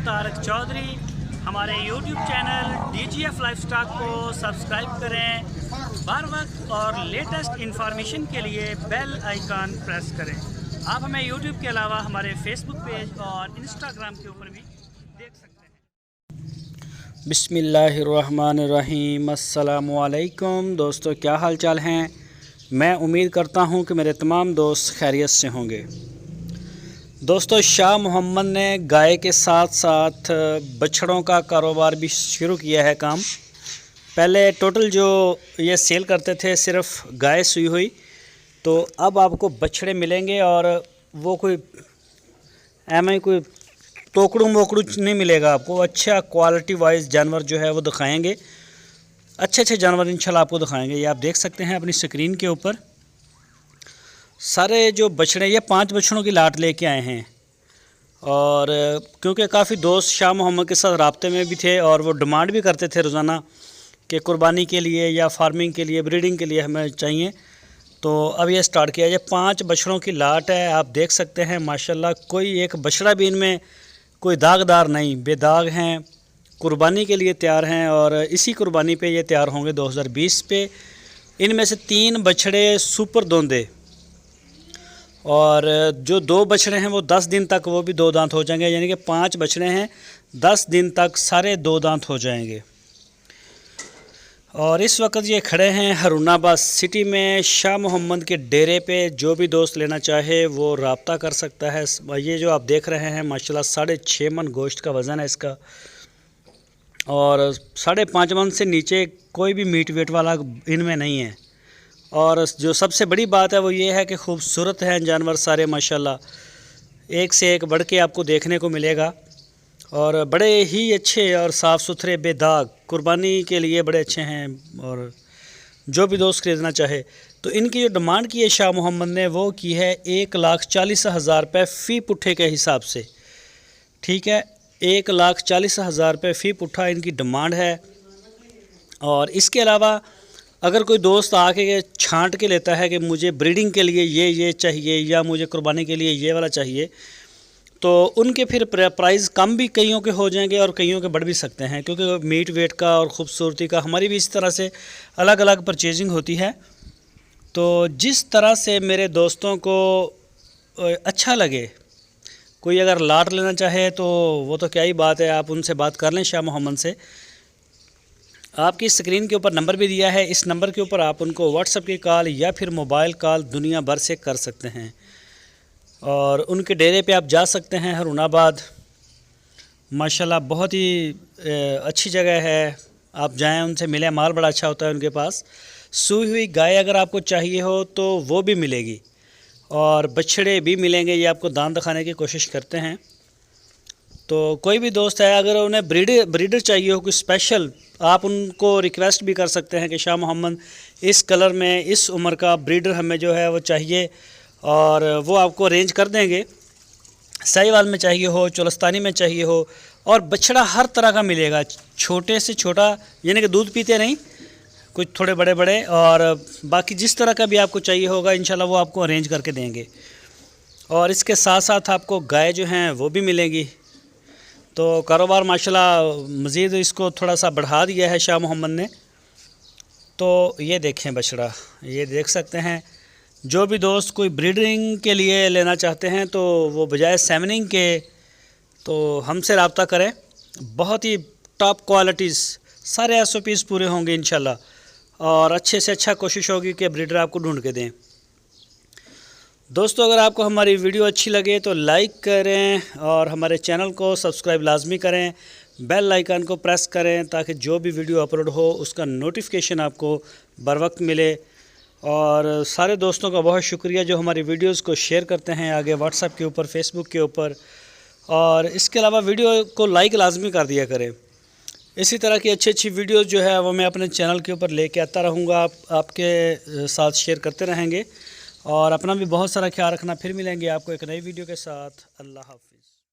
तारक चौधरी। हमारे YouTube channel DGF lifestyle को subscribe करें। हर वक्त और लेटेस्ट इंफॉर्मेशन के लिए बेल आइकन प्रेस करें। आप हमें YouTube के अलावा हमारे Facebook पेज और Instagram के ऊपर भी देख सकते हैं। बिस्मिल्लाहिर्रहमानिर्रहीम। अस्सलामु अलैकुम दोस्तों, क्या हाल चाल हैं। मैं उम्मीद करता हूं कि मेरे तमाम दोस्त खैरियत से होंगे। दोस्तों, शाह मोहम्मद ने गाय के साथ साथ बछड़ों का कारोबार भी शुरू किया है काम। पहले टोटल जो ये सेल करते थे सिर्फ गाय सुई हुई, तो अब आपको बछड़े मिलेंगे और वो कोई कोई टोकड़ू मोकड़ू नहीं मिलेगा आपको। अच्छा क्वालिटी वाइज जानवर जो है वो दिखाएंगे, अच्छे जानवर इंशाल्लाह आपको दिखाएंगे। ये आप देख सकते हैं अपनी स्क्रीन के ऊपर सारे जो बछड़े, ये 5 बछड़ों की लाट लेके आए हैं। और क्योंकि काफ़ी दोस्त शाह मोहम्मद के साथ राब्ते में भी थे और वो डिमांड भी करते थे रोज़ाना कि कुर्बानी के लिए या फार्मिंग के लिए, ब्रीडिंग के लिए हमें चाहिए, तो अब ये स्टार्ट किया। ये 5 बछड़ों की लाट है, आप देख सकते हैं माशाल्लाह। कोई एक बछड़ा भी इनमें कोई दागदार नहीं, बेदाग हैं, कुर्बानी के लिए तैयार हैं। और इसी कुर्बानी पे ये तैयार होंगे 2020 पे। इनमें से 3 बछड़े सुपर दोंदे और जो 2 बछड़े हैं वो 10 दिन तक वो भी 2 दांत हो जाएंगे। यानी कि 5 बछड़े हैं, 10 दिन तक सारे 2 दांत हो जाएंगे। और इस वक्त ये खड़े हैं हरूनाबाद सिटी में शाह मोहम्मद के डेरे पे। जो भी दोस्त लेना चाहे वो रब्ता कर सकता है। ये जो आप देख रहे हैं माशाल्लाह 6.5 मन गोश्त का वज़न है इसका, और 5.5 मन से नीचे कोई भी मीट वेट वाला इनमें नहीं है। और जो सबसे बड़ी बात है वो ये है कि खूबसूरत हैं जानवर सारे माशाल्लाह, एक से एक बढ़ के आपको देखने को मिलेगा। और बड़े ही अच्छे और साफ़ सुथरे बेदाग, कुर्बानी के लिए बड़े अच्छे हैं। और जो भी दोस्त ख़रीदना चाहे तो इनकी जो डिमांड की है शाह मोहम्मद ने वो की है 1,40,000 रुपये फ़ी पुट्ठे के हिसाब से। ठीक है, 1,40,000 रुपये फ़ी पुट्ठा इनकी डिमांड है। और इसके अलावा अगर कोई दोस्त आके छांट के लेता है कि मुझे ब्रीडिंग के लिए ये चाहिए या मुझे कुर्बानी के लिए ये वाला चाहिए, तो उनके फिर प्राइस कम भी कईयों के हो जाएंगे और कईयों के बढ़ भी सकते हैं, क्योंकि मीट वेट का और ख़ूबसूरती का हमारी भी इस तरह से अलग अलग परचेजिंग होती है। तो जिस तरह से मेरे दोस्तों को अच्छा लगे, कोई अगर लाट लेना चाहे तो वो तो क्या ही बात है, आप उनसे बात कर लें शाह मोहम्मद से। आपकी स्क्रीन के ऊपर नंबर भी दिया है, इस नंबर के ऊपर आप उनको व्हाट्सएप की कॉल या फिर मोबाइल कॉल दुनिया भर से कर सकते हैं। और उनके डेरे पे आप जा सकते हैं हरूनाबाद। माशाल्लाह बहुत ही अच्छी जगह है, आप जाएं, उनसे मिलें, माल बड़ा अच्छा होता है उनके पास। सूई हुई गाय अगर आपको चाहिए हो तो वो भी मिलेगी और बछड़े भी मिलेंगे। ये आपको दाम दिखाने की कोशिश करते हैं। तो कोई भी दोस्त है अगर उन्हें ब्रीडर चाहिए हो कोई स्पेशल, आप उनको रिक्वेस्ट भी कर सकते हैं कि शाह मोहम्मद इस कलर में इस उम्र का ब्रीडर हमें जो है वो चाहिए, और वो आपको अरेंज कर देंगे। साहिवाल में चाहिए हो, चोलस्तानी में चाहिए हो, और बछड़ा हर तरह का मिलेगा, छोटे से छोटा, यानी कि दूध पीते नहीं, कुछ थोड़े बड़े बड़े, और बाकी जिस तरह का भी आपको चाहिए होगा इंशाल्लाह वो आपको अरेंज करके देंगे। और इसके साथ साथ आपको गाय जो हैं वो भी मिलेंगी। तो कारोबार माशाल्लाह मज़ीद इसको थोड़ा सा बढ़ा दिया है शाह मोहम्मद ने। तो ये देखें बछड़ा, ये देख सकते हैं। जो भी दोस्त कोई ब्रीडिंग के लिए लेना चाहते हैं तो वो बजाय सेमनिंग के तो हमसे रब्ता करें। बहुत ही टॉप क्वालिटीज़, सारे SOPs पूरे होंगे इंशाल्लाह, और अच्छे से अच्छा कोशिश होगी कि ब्रीडर आपको ढूंढ के दें। दोस्तों, अगर आपको हमारी वीडियो अच्छी लगे तो लाइक करें और हमारे चैनल को सब्सक्राइब लाजमी करें, बेल आइकन को प्रेस करें ताकि जो भी वीडियो अपलोड हो उसका नोटिफिकेशन आपको बर वक्त मिले। और सारे दोस्तों का बहुत शुक्रिया जो हमारी वीडियोस को शेयर करते हैं आगे व्हाट्सएप के ऊपर, फेसबुक के ऊपर। और इसके अलावा वीडियो को लाइक लाजमी कर दिया करें। इसी तरह की अच्छी वीडियोज़ जो है वो मैं अपने चैनल के ऊपर लेके आता रहूँगा, आपके साथ शेयर करते रहेंगे। और अपना भी बहुत सारा ख्याल रखना। फिर मिलेंगे आपको एक नई वीडियो के साथ। अल्लाह हाफ़िज़।